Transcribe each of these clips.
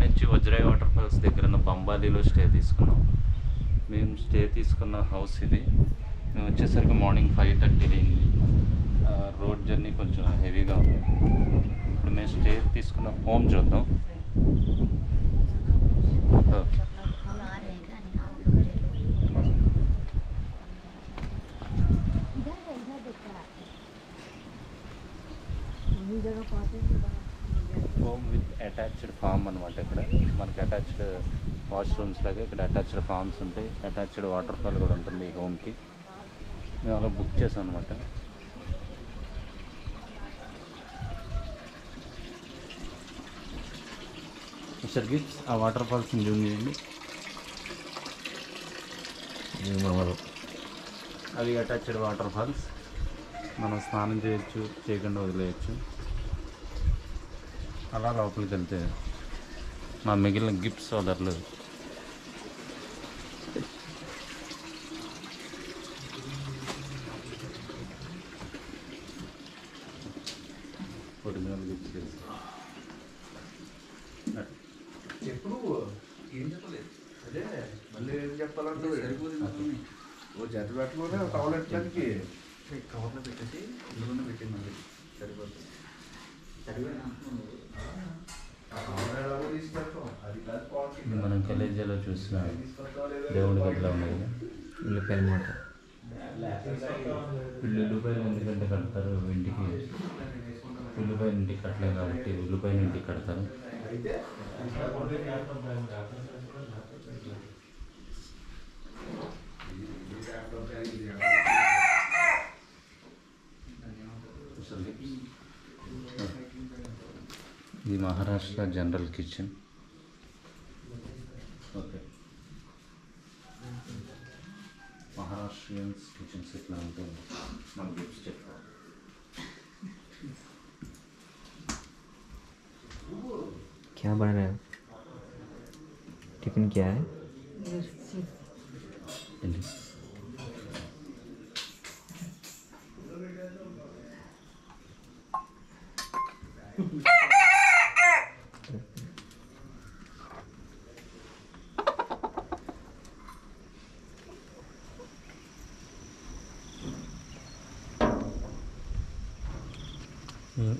వచ్చి వజ్రాయి water falls దగ్గర ఉన్న బంబాలీలో స్టే తీసుకున్నాం. మేము స్టే తీసుకున్న హౌస్ ఇది. మేము వచ్చేసరికి మార్నింగ్ 5:30 అయింది. రోడ్ జర్నీ కొంచెం హెవీగా ఉంది. ఇప్పుడు మేము స్టే తీసుకున్న హోమ్ చూద్దాం. హోమ్ విత్ అటాచ్డ్ ఫామ్ అనమాట. ఇక్కడ మనకి అటాచ్డ్ వాష్రూమ్స్ లాగా ఇక్కడ అటాచ్డ్ ఫామ్స్ ఉంటాయి. అటాచ్డ్ వాటర్ ఫాల్ కూడా ఉంటుంది ఈ హోమ్కి. మేము అలా బుక్ చేసాం అనమాట. మిస్టర్ గిఫ్ట్స్ ఆ వాటర్ ఫాల్స్ని జూమ్ చేయండి. అవి అటాచ్డ్ వాటర్ ఫాల్స్. మనం స్నానం చేయొచ్చు, చేయకుండా వదిలేయచ్చు. అలా లోపలికి వెళ్తే మా మిగిలిన గిఫ్ట్ సోదరులు ఒరిజినల్ గిఫ్ట్స్ ఎప్పుడు ఏం చెప్పలేదు. అదే మళ్ళీ ఏం చెప్పాలంటే సరిపోతుంది. ఓ జత పెట్టలోనే టవల్ ఎట్లకి కవర్లో పెట్టేసి ఇందులోనే పెట్టింది. మళ్ళీ సరిపోతుంది. మనం కలేజాలో చూసిన దేవుడి గదిలో ఉన్నది ఉల్లిపాయల మూట. వీళ్ళు ఉల్లిపాయలు ఎందుకంటే కడతారు ఇంటికి, ఉల్లిపాయలు ఇంటికి కట్టలేదు కాబట్టి ఉల్లిపాయలు ఇంటికి కడతారు. ఇది Maharashtra general kitchen. Okay, Maharashtrians kitchens ఇట్లా ఉంటుంది. మనకు గిఫ్ట్స్ చెప్తారు. क्या बन रहा है? टिफिन क्या है?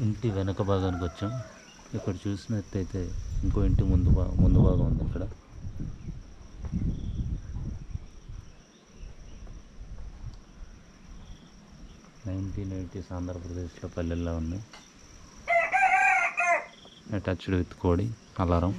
ఇంటి వెనక భాగానికి వచ్చాం. ఇక్కడ చూసినట్టయితే ఇంకో ఇంటి ముందు భాగం ఉంది. ఇక్కడ 1980s ఆంధ్రప్రదేశ్లో పల్లెల్లో ఉంది. అటాచ్డ్ విత్ కోడి అలారం.